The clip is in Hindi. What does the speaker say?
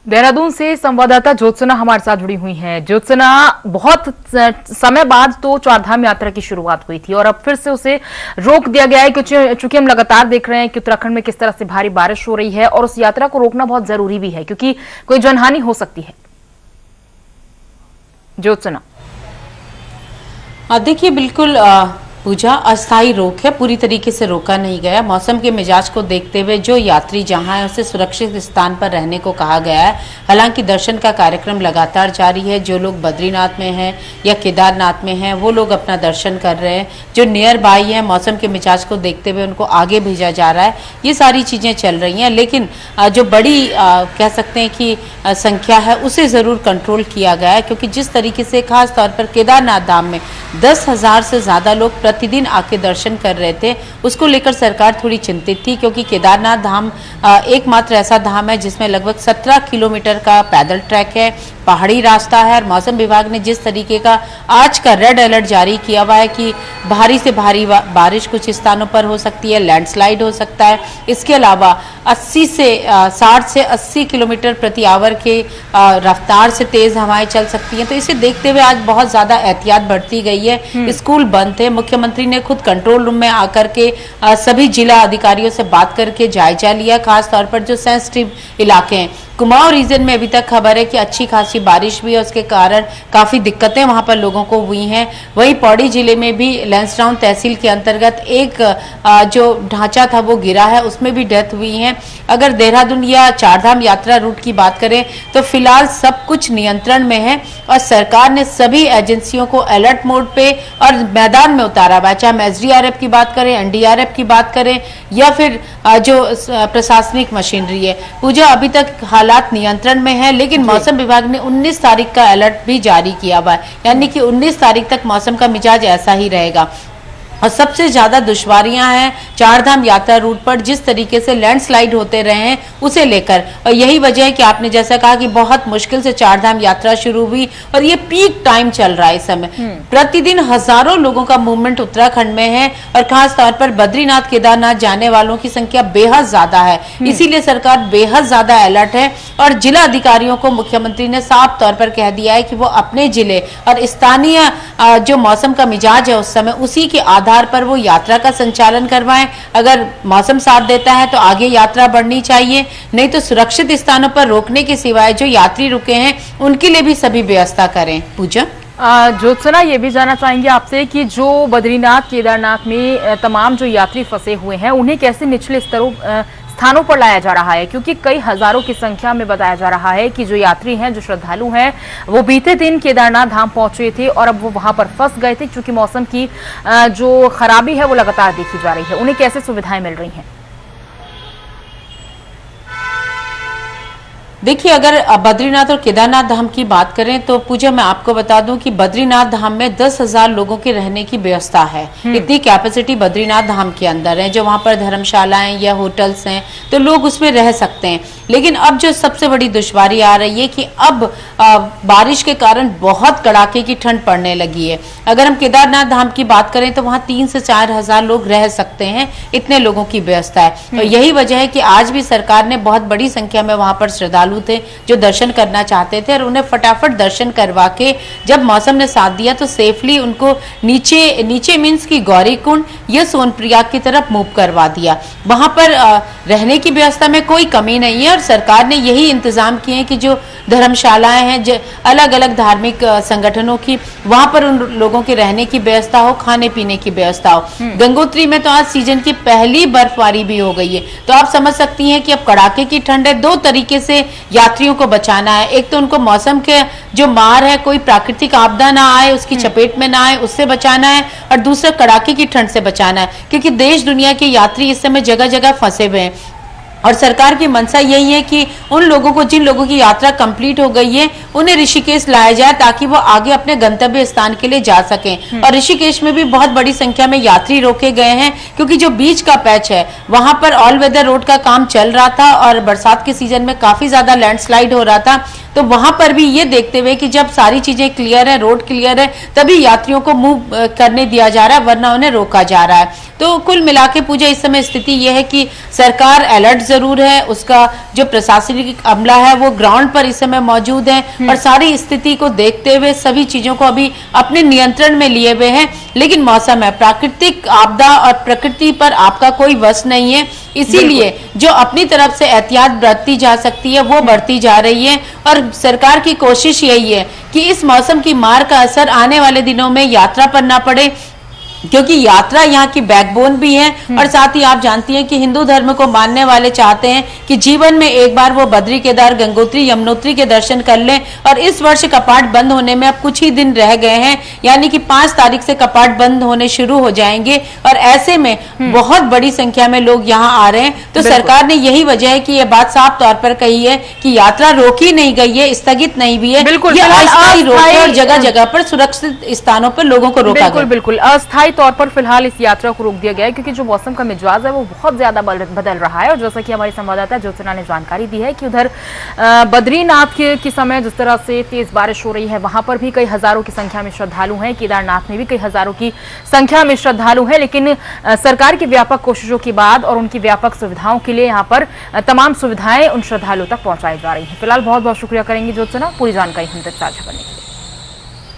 देहरादून से संवाददाता ज्योत्सना हमारे साथ जुड़ी हुई हैं। ज्योत्सना, बहुत समय बाद तो चारधाम यात्रा की शुरुआत हुई थी और अब फिर से उसे रोक दिया गया है, क्योंकि हम लगातार देख रहे हैं कि उत्तराखंड में किस तरह से भारी बारिश हो रही है और उस यात्रा को रोकना बहुत जरूरी भी है क्योंकि कोई जनहानि हो सकती है। ज्योत्सना, देखिए बिल्कुल पूजा, अस्थायी रोक है, पूरी तरीके से रोका नहीं गया। मौसम के मिजाज को देखते हुए जो यात्री जहां है उसे सुरक्षित स्थान पर रहने को कहा गया है। हालांकि दर्शन का कार्यक्रम लगातार जारी है। जो लोग बद्रीनाथ में हैं या केदारनाथ में हैं वो लोग अपना दर्शन कर रहे हैं। जो नियर बाई है, मौसम के मिजाज को देखते हुए उनको आगे भेजा जा रहा है। ये सारी चीजें चल रही हैं, लेकिन जो बड़ी कह सकते हैं कि संख्या है उसे जरूर कंट्रोल किया गया है, क्योंकि जिस तरीके से खास तौर पर केदारनाथ धाम में 10,000 से ज्यादा लोग प्रतिदिन आके दर्शन कर रहे थे, उसको लेकर सरकार थोड़ी चिंतित थी। क्योंकि केदारनाथ धाम एकमात्र ऐसा धाम है जिसमें लगभग 17 किलोमीटर का पैदल ट्रैक है, पहाड़ी रास्ता है। और मौसम विभाग ने जिस तरीके का आज का रेड अलर्ट जारी किया हुआ है कि भारी से भारी बारिश कुछ स्थानों पर हो सकती है, लैंडस्लाइड हो सकता है। इसके अलावा 60 से 80 किलोमीटर प्रति आवर के रफ्तार से तेज हवाएं चल सकती हैं। तो इसे देखते हुए आज बहुत ज्यादा एहतियात बरती गई है। स्कूल बंद थे। मुख्यमंत्री ने खुद कंट्रोल रूम में आकर के सभी जिला अधिकारियों से बात करके जायजा लिया। खास तौर पर जो सेंसिटिव इलाके हैं, कुमाऊं रीजन में अभी तक खबर है कि अच्छी खासी बारिश हुई है, उसके कारण काफी दिक्कतें वहां पर लोगों को हुई हैं। वहीं पौड़ी जिले में भी लैंसडाउन तहसील के अंतर्गत एक जो ढांचा था वो गिरा है, उसमें भी डेथ हुई है। अगर देहरादून या चारधाम यात्रा रूट की बात करें तो फिलहाल सब कुछ नियंत्रण में है और सरकार ने सभी एजेंसियों को अलर्ट मोड पे और मैदान में उतारा हुआ है। चाहे हम SDRF की बात करें, NDRF की बात करें या फिर जो प्रशासनिक मशीनरी है। पूजा, अभी तक हालात नियंत्रण में है, लेकिन मौसम विभाग ने 19 तारीख का अलर्ट भी जारी किया हुआ है, यानी कि 19 तारीख तक मौसम का मिजाज ऐसा ही रहेगा। और सबसे ज्यादा दुश्वारियां हैं चारधाम यात्रा रूट पर, जिस तरीके से लैंडस्लाइड होते रहे हैं उसे लेकर। और यही वजह है कि आपने जैसा कहा कि बहुत मुश्किल से चारधाम यात्रा शुरू हुई और ये पीक टाइम चल रहा है इस समय। प्रतिदिन हजारों लोगों का मूवमेंट उत्तराखंड में है और खास तौर पर बद्रीनाथ केदारनाथ जाने वालों की संख्या बेहद ज्यादा है। इसीलिए सरकार बेहद ज्यादा अलर्ट है और जिला अधिकारियों को मुख्यमंत्री ने साफ तौर पर कह दिया है कि वो अपने जिले और स्थानीय जो मौसम का मिजाज है उस समय उसी के आधार पर वो यात्रा का संचालन करवाएं। अगर मौसम साथ देता है तो आगे यात्रा बढ़नी चाहिए, नहीं तो सुरक्षित स्थानों पर रोकने के सिवाय जो यात्री रुके हैं उनके लिए भी सभी व्यवस्था करें। पूजा, ज्योत्सना, ये भी जानना चाहेंगे आपसे कि जो बद्रीनाथ केदारनाथ में तमाम जो यात्री फंसे हुए हैं उन्हें कैसे निचले स्थानों पर लाया जा रहा है, क्योंकि कई हजारों की संख्या में बताया जा रहा है कि जो यात्री हैं, जो श्रद्धालु हैं, वो बीते दिन केदारनाथ धाम पहुंचे थे और अब वो वहां पर फंस गए थे क्योंकि मौसम की जो खराबी है वो लगातार देखी जा रही है। उन्हें कैसे सुविधाएं मिल रही हैं? देखिए, अगर बद्रीनाथ और केदारनाथ धाम की बात करें तो पूजा, मैं आपको बता दूं कि बद्रीनाथ धाम में 10,000 लोगों के रहने की व्यवस्था है। इतनी कैपेसिटी बद्रीनाथ धाम के अंदर है। जो वहां पर धर्मशालाएं या होटल्स हैं तो लोग उसमें रह सकते हैं। लेकिन अब जो सबसे बड़ी दुश्वारी आ रही है कि अब बारिश के कारण बहुत कड़ाके की ठंड पड़ने लगी है। अगर हम केदारनाथ धाम की बात करें तो वहां 3 से 4 हजार लोग रह सकते हैं, इतने लोगों की व्यवस्था है। तो यही वजह है कि आज भी सरकार ने बहुत बड़ी संख्या में वहां पर श्रद्धालु थे जो दर्शन करना चाहते थे और उन्हें फटाफट दर्शन करवा के जब मौसम ने साथ दिया तो सेफली उनको नीचे मींस की गौरीकुंड या सोनप्रयाग की तरफ मूव करवा दिया। वहां पर रहने की व्यवस्था में कोई कमी नहीं है और सरकार ने यही इंतजाम किए हैं कि जो धर्मशालाएं हैं, जो अलग अलग धार्मिक संगठनों की, वहां पर उन लोगों के रहने की व्यवस्था हो, खाने पीने की व्यवस्था हो। गंगोत्री में तो आज सीजन की पहली बर्फबारी भी हो गई है, तो आप समझ सकती हैं कि अब कड़ाके की ठंड है। दो तरीके से यात्रियों को बचाना है। एक तो उनको मौसम के जो मार है, कोई प्राकृतिक आपदा ना आए, उसकी चपेट में ना आए, उससे बचाना है, और दूसरा कड़ाके की ठंड से बचाना है, क्योंकि देश दुनिया के यात्री इस समय जगह जगह फंसे हुए हैं। और सरकार की मंशा यही है कि उन लोगों को, जिन लोगों की यात्रा कंप्लीट हो गई है, उन्हें ऋषिकेश लाया जाए ताकि वो आगे अपने गंतव्य स्थान के लिए जा सकें। और ऋषिकेश में भी बहुत बड़ी संख्या में यात्री रोके गए हैं, क्योंकि जो बीच का पैच है वहां पर ऑल वेदर रोड का काम चल रहा था और बरसात के सीजन में काफी ज्यादा लैंडस्लाइड हो रहा था। तो वहां पर भी ये देखते हुए कि जब सारी चीजें क्लियर है, रोड क्लियर है, तभी यात्रियों को मूव करने दिया जा रहा है, वरना उन्हें रोका जा रहा है। तो कुल मिला के पूजा, इस समय स्थिति यह है कि सरकार अलर्ट जरूर है, उसका जो प्रशासनिक अमला है वो ग्राउंड पर इस समय मौजूद है और सारी स्थिति को देखते हुए सभी चीजों को अभी अपने नियंत्रण में लिए हुए हैं। लेकिन मौसम है, प्राकृतिक आपदा और प्रकृति पर आपका कोई वश नहीं है, इसीलिए जो अपनी तरफ से एहतियात बरती जा सकती है वो बढ़ती जा रही है। और सरकार की कोशिश यही है कि इस मौसम की मार का असर आने वाले दिनों में यात्रा पर ना पड़े, क्योंकि यात्रा यहाँ की बैकबोन भी है। और साथ ही आप जानती हैं कि हिंदू धर्म को मानने वाले चाहते हैं कि जीवन में एक बार वो बद्री, केदार, गंगोत्री, यमुनोत्री के दर्शन कर लें। और इस वर्ष कपाट बंद होने में अब कुछ ही दिन रह गए हैं, यानी कि 5 तारीख से कपाट बंद होने शुरू हो जाएंगे और ऐसे में बहुत बड़ी संख्या में लोग यहाँ आ रहे हैं। तो सरकार ने यही वजह है कि ये बात साफ तौर पर कही है कि यात्रा रोकी नहीं गई है, स्थगित नहीं भी है, बिल्कुल, ये अस्थायी रोक है और जगह जगह पर सुरक्षित स्थानों पर लोगों को रोका गया। बिल्कुल अस्थायी तौर पर फिलहाल इस यात्रा को रोक दिया गया है, क्योंकि जो मौसम का मिजाज है वो बहुत ज्यादा बदल रहा है। और जैसा कि हमारी संवाददाता ज्योत्सना ने जानकारी दी है कि उधर बद्रीनाथ के समय जिस तरह से तेज बारिश हो रही है, वहां पर भी कई हजारों की संख्या में श्रद्धालु हैं, केदारनाथ में भी कई हजारों की संख्या में श्रद्धालु हैं। लेकिन सरकार की व्यापक कोशिशों के बाद और उनकी व्यापक सुविधाओं के लिए यहाँ पर तमाम सुविधाएं उन श्रद्धालुओं तक पहुंचाई जा रही है। फिलहाल बहुत बहुत शुक्रिया करेंगे ज्योत्सना, पूरी जानकारी हम तक साझा करने के लिए।